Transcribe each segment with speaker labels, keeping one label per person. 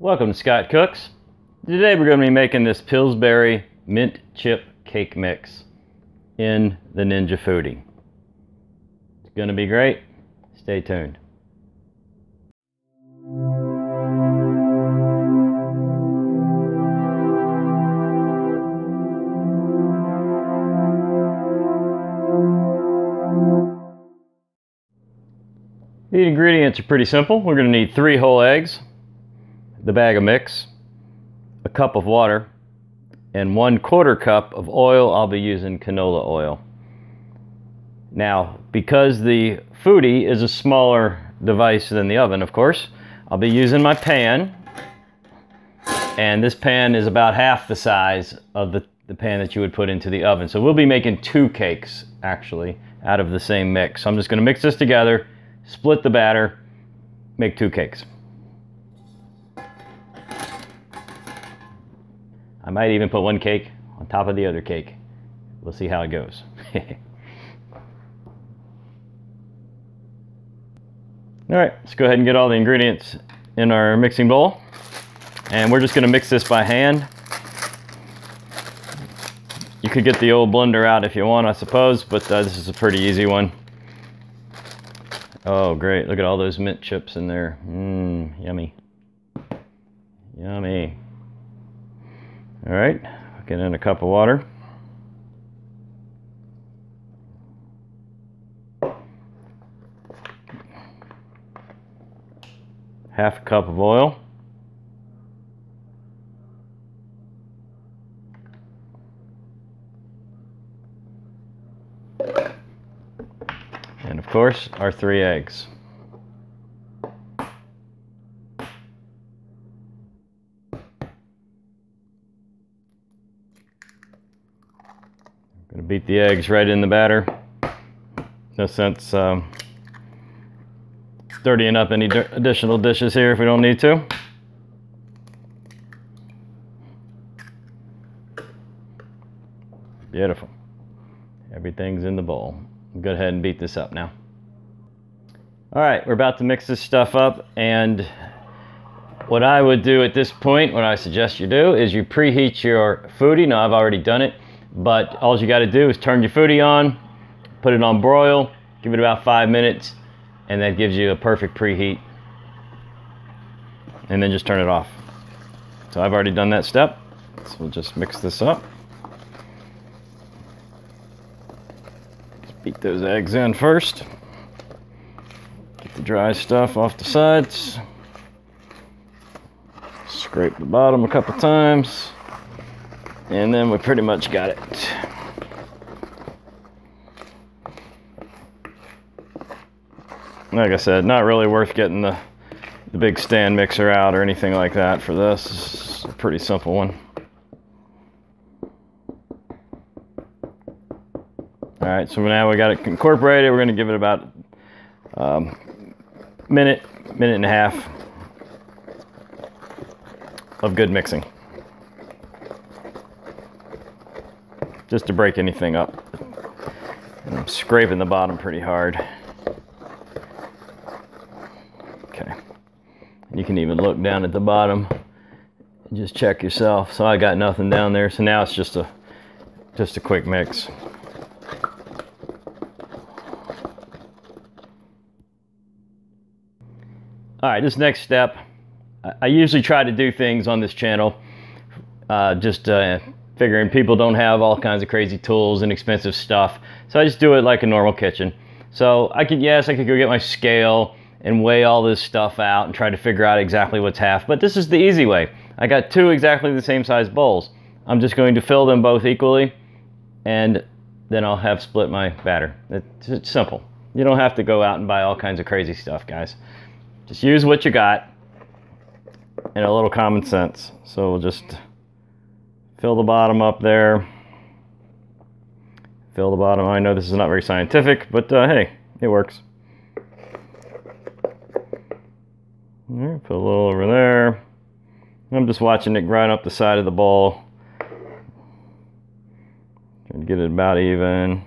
Speaker 1: Welcome to Scott Cooks. Today we're going to be making this Pillsbury mint chip cake mix in the Ninja Foodi. It's going to be great. Stay tuned. The ingredients are pretty simple. We're going to need 3 whole eggs, the bag of mix, a cup of water, and 1/4 cup of oil. I'll be using canola oil. Now, because the Foodi is a smaller device than the oven, of course, I'll be using my pan. And this pan is about half the size of the pan that you would put into the oven. So we'll be making 2 cakes, actually, out of the same mix. So I'm just going to mix this together, split the batter, make 2 cakes. I might even put 1 cake on top of the other cake. We'll see how it goes. All right, let's go ahead and get all the ingredients in our mixing bowl. And we're just gonna mix this by hand. You could get the old blender out if you want, I suppose, but this is a pretty easy one. Oh, great, look at all those mint chips in there. Mmm, yummy. Yummy. All right, get in a cup of water. Half a cup of oil. And of course, our 3 eggs. Gonna beat the eggs right in the batter. No sense dirtying up any additional dishes here if we don't need to. Beautiful. Everything's in the bowl. Go ahead and beat this up now. All right, we're about to mix this stuff up, and what I would do at this point, what I suggest you do, is you preheat your Foodi. Now, I've already done it, but all you got to do is turn your Foodi on, put it on broil, give it about 5 minutes, and that gives you a perfect preheat. And then just turn it off. So I've already done that step, so we'll just mix this up. Just beat those eggs in first. Get the dry stuff off the sides. Scrape the bottom a couple times. And then we pretty much got it. Like I said, not really worth getting the big stand mixer out or anything like that for this. It's a pretty simple one. All right, so now we got it incorporated. We're gonna give it about minute and a half of good mixing. Just to break anything up. And I'm scraping the bottom pretty hard. Okay. And you can even look down at the bottom and just check yourself. So I got nothing down there. So now it's just a quick mix. All right, this next step, I usually try to do things on this channel figuring people don't have all kinds of crazy tools and expensive stuff. So I just do it like a normal kitchen. So I could go get my scale and weigh all this stuff out and try to figure out exactly what's half. But this is the easy way. I got 2 exactly the same size bowls. I'm just going to fill them both equally, and then I'll have split my batter. It's simple. You don't have to go out and buy all kinds of crazy stuff, guys. Just use what you got and a little common sense. So we'll just fill the bottom up there. Fill the bottom. I know this is not very scientific, but hey, it works. All right, put a little over there. I'm just watching it grind up the side of the bowl. Trying to get it about even.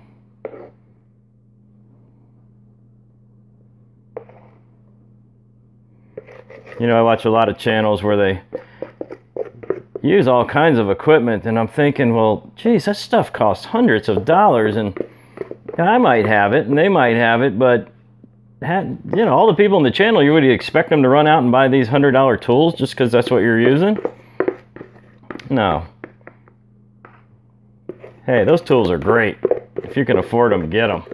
Speaker 1: You know, I watch a lot of channels where they use all kinds of equipment, and I'm thinking, well, geez, that stuff costs hundreds of dollars, and I might have it, and they might have it, but you know, all the people in the channel, you would expect them to run out and buy these $100 tools just because that's what you're using? No. Hey, those tools are great. If you can afford them, get them.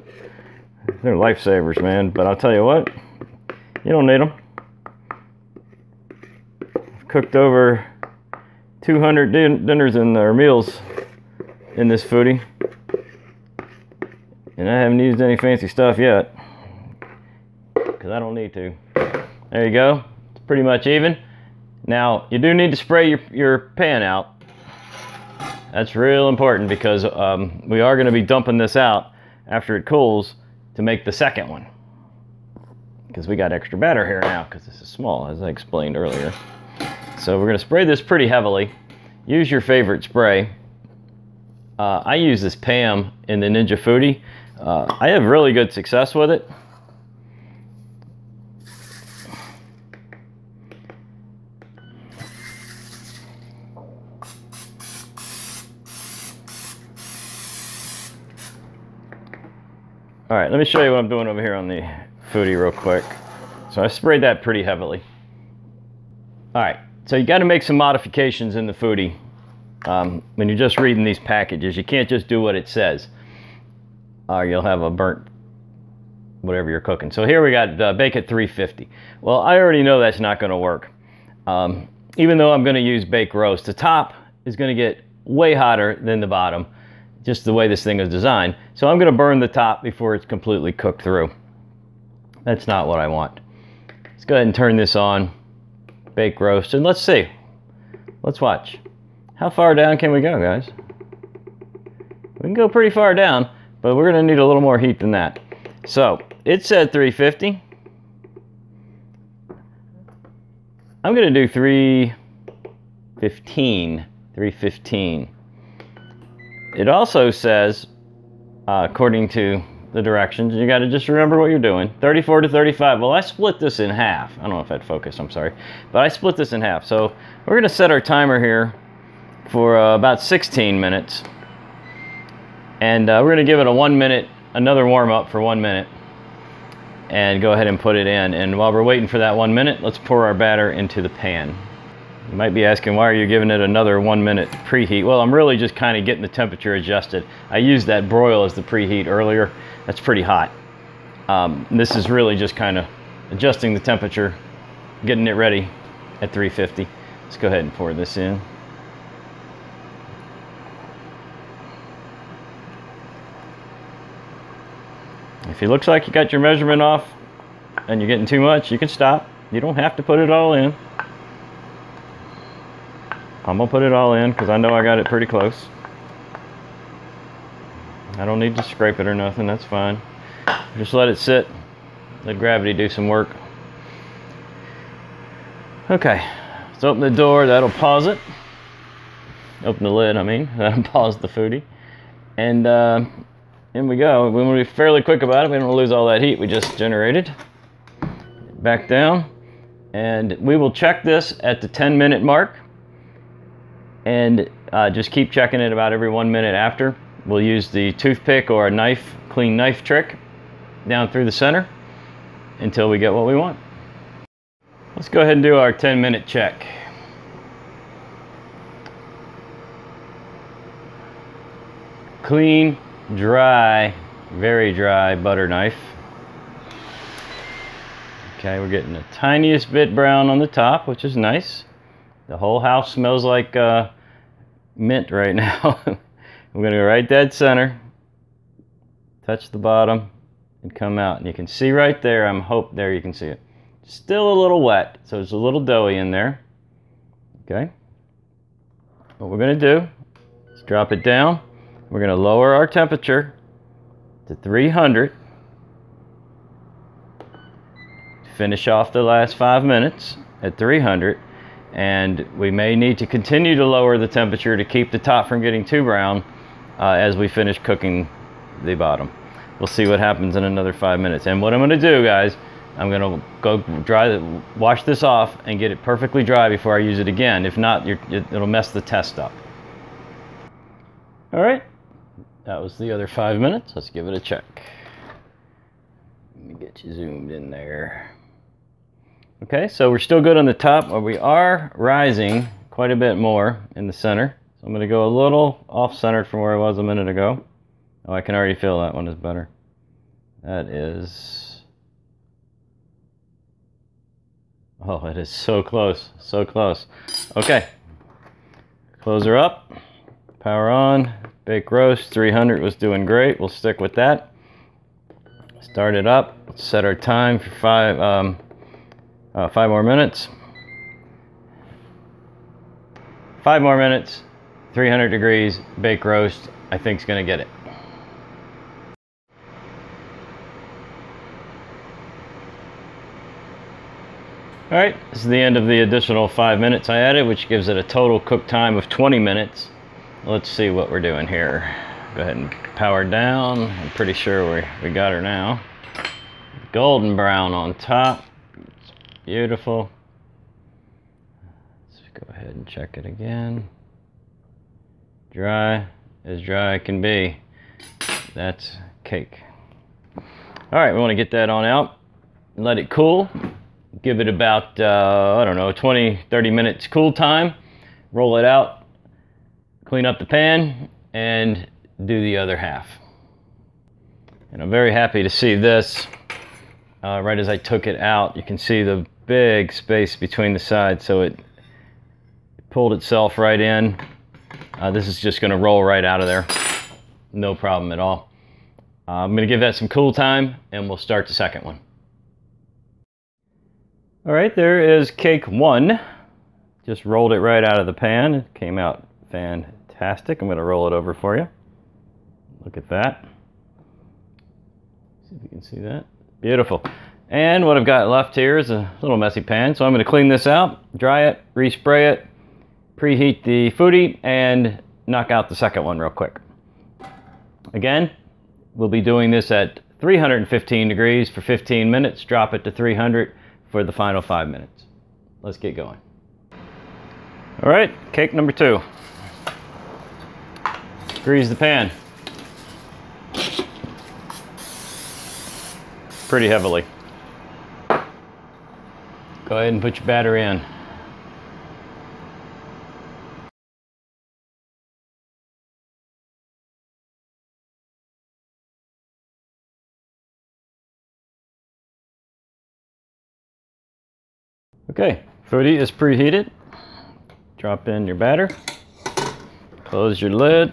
Speaker 1: They're lifesavers, man. But I'll tell you what, you don't need them. I've cooked over 200 dinners or meals in this Foodi, and I haven't used any fancy stuff yet because I don't need to. There you go. It's pretty much even. Now, you do need to spray your pan out. That's real important because we are going to be dumping this out after it cools to make the second one, because we got extra batter here now because this is small, as I explained earlier. So we're going to spray this pretty heavily. Use your favorite spray. I use this Pam in the Ninja Foodi. I have really good success with it. All right, let me show you what I'm doing over here on the Foodi real quick. So I sprayed that pretty heavily. All right, so you got to make some modifications in the Foodi when you're just reading these packages. You can't just do what it says, or you'll have a burnt whatever you're cooking. So here we got bake at 350. Well, I already know that's not going to work. Even though I'm going to use bake roast, the top is going to get way hotter than the bottom, just the way this thing is designed. So I'm going to burn the top before it's completely cooked through. That's not what I want. Let's go ahead and turn this on, bake roast, and let's see. Let's watch. How far down can we go, guys? We can go pretty far down, but we're going to need a little more heat than that. So it said 350. I'm going to do 315. 315. It also says, according to the directions, you got to just remember what you're doing. 34 to 35. Well, I split this in half. I don't know if I'd focus, I'm sorry. But I split this in half. So we're going to set our timer here for about 16 minutes. And we're going to give it a 1 minute, another warm up for 1 minute. And go ahead and put it in. And while we're waiting for that 1 minute, let's pour our batter into the pan. You might be asking, why are you giving it another 1 minute preheat? Well, I'm really just kind of getting the temperature adjusted. I used that broil as the preheat earlier. That's pretty hot. This is really just kind of adjusting the temperature, getting it ready at 350. Let's go ahead and pour this in. If it looks like you got your measurement off and you're getting too much, you can stop. You don't have to put it all in. I'm gonna put it all in because I know I got it pretty close. I don't need to scrape it or nothing, that's fine. Just let it sit, let gravity do some work. Okay, let's open the door, that'll pause it. Open the lid, I mean, that'll pause the Foodi. And in we go. We want to be fairly quick about it, we don't want to lose all that heat we just generated. Back down, and we will check this at the 10-minute mark. And just keep checking it about every 1 minute after. We'll use the toothpick or a knife, clean knife trick down through the center until we get what we want. Let's go ahead and do our 10-minute check. Clean, dry, very dry butter knife. Okay, we're getting the tiniest bit brown on the top, which is nice. The whole house smells like mint right now. I'm going to go right dead center, touch the bottom, and come out. And you can see right there, there you can see it. Still a little wet, so there's a little doughy in there. Okay. What we're going to do is drop it down. We're going to lower our temperature to 300. Finish off the last 5 minutes at 300. And we may need to continue to lower the temperature to keep the top from getting too brown as we finish cooking the bottom. We'll see what happens in another 5 minutes. And what I'm going to do, guys, I'm gonna go wash this off and get it perfectly dry before I use it again. If not, it'll mess the test up. All right, that was the other 5 minutes. Let's give it a check. Let me get you zoomed in there. Okay, so we're still good on the top, but we are rising quite a bit more in the center. So I'm gonna go a little off-centered from where I was a minute ago. Oh, I can already feel that one is better. That is... Oh, it is so close, so close. Okay, close her up, power on, bake roast, 300 was doing great. We'll stick with that. Start it up, let's set our time for 5 more minutes. 5 more minutes, 300 degrees, bake roast, I think is gonna get it. All right, this is the end of the additional 5 minutes I added, which gives it a total cook time of 20 minutes. Let's see what we're doing here. Go ahead and power down. I'm pretty sure we got her now. Golden brown on top. It's beautiful. Let's go ahead and check it again. Dry, as dry can be. That's cake. All right, we want to get that on out and let it cool. Give it about, I don't know, 20-30 minutes cool time. Roll it out, clean up the pan, and do the other half. And I'm very happy to see this. Right as I took it out, you can see the big space between the sides, so it pulled itself right in. This is just gonna roll right out of there. No problem at all. I'm gonna give that some cool time, and we'll start the second one. All right, there is cake 1. Just rolled it right out of the pan. It came out fantastic. I'm gonna roll it over for you. Look at that. See if you can see that. Beautiful. And what I've got left here is a little messy pan, so I'm gonna clean this out, dry it, respray it, preheat the Foodi, and knock out the second one real quick. Again, we'll be doing this at 315 degrees for 15 minutes, drop it to 300 for the final 5 minutes. Let's get going. All right, cake number 2. Grease the pan. Pretty heavily. Go ahead and put your batter in. Okay, Foodi is preheated. Drop in your batter. Close your lid.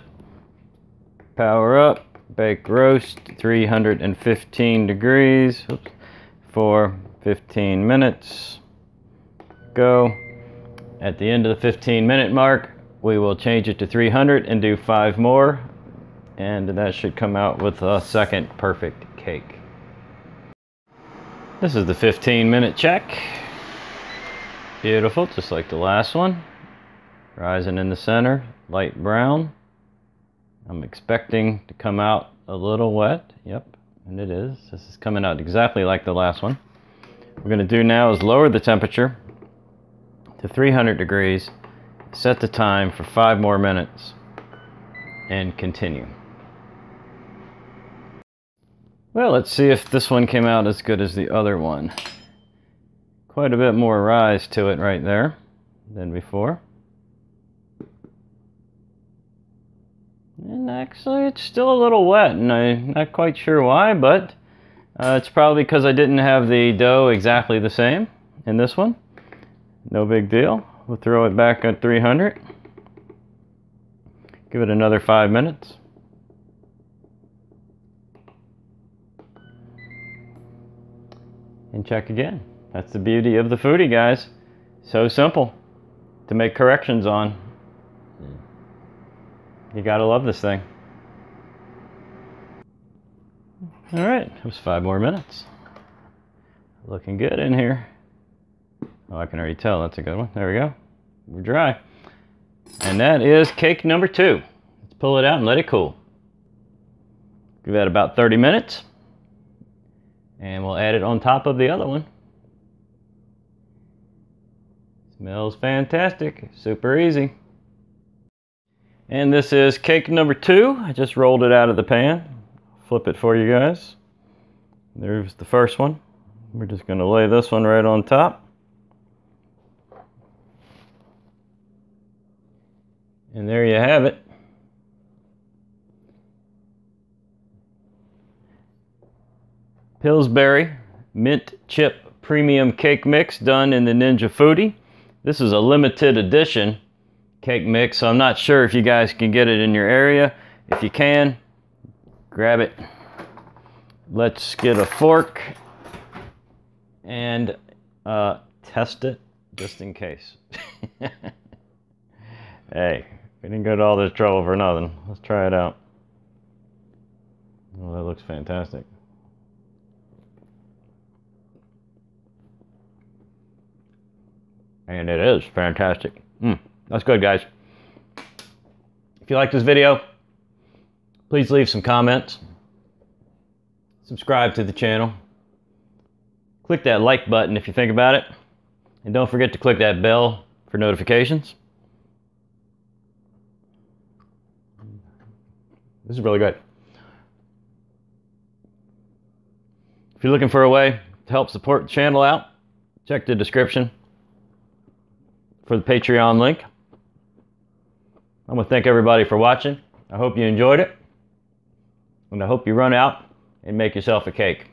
Speaker 1: Power up. Bake roast 315 degrees for 15 minutes. Go. At the end of the 15-minute mark, we will change it to 300 and do 5 more. And that should come out with a second perfect cake. This is the 15-minute check. Beautiful, just like the last one. Rising in the center, light brown. I'm expecting to come out a little wet. Yep, and it is. This is coming out exactly like the last one. What we're going to do now is lower the temperature to 300 degrees, set the time for 5 more minutes, and continue. Well, let's see if this one came out as good as the other one. Quite a bit more rise to it right there than before. And actually, it's still a little wet, and I'm not quite sure why, but it's probably because I didn't have the dough exactly the same in this one. No big deal. We'll throw it back at 300. Give it another 5 minutes. And check again. That's the beauty of the Foodi, guys. So simple to make corrections on. You gotta love this thing. All right, it was 5 more minutes. Looking good in here. Oh, I can already tell that's a good one. There we go. We're dry. And that is cake number 2. Let's pull it out and let it cool. Give that about 30 minutes. And we'll add it on top of the other one. Smells fantastic, super easy. And this is cake number 2. I just rolled it out of the pan. Flip it for you guys. There's the first one. We're just going to lay this one right on top. And there you have it. Pillsbury Mint Chip Premium Cake Mix done in the Ninja Foodi. This is a limited edition cake mix, so I'm not sure if you guys can get it in your area. If you can, grab it. Let's get a fork and test it just in case. Hey, we didn't go to all this trouble for nothing. Let's try it out. Oh, that looks fantastic. And it is fantastic. That's good, guys. If you like this video, please leave some comments. Subscribe to the channel. Click that like button if you think about it. And don't forget to click that bell for notifications. This is really good. If you're looking for a way to help support the channel out, check the description for the Patreon link. I want to thank everybody for watching. I hope you enjoyed it. And I hope you run out and make yourself a cake.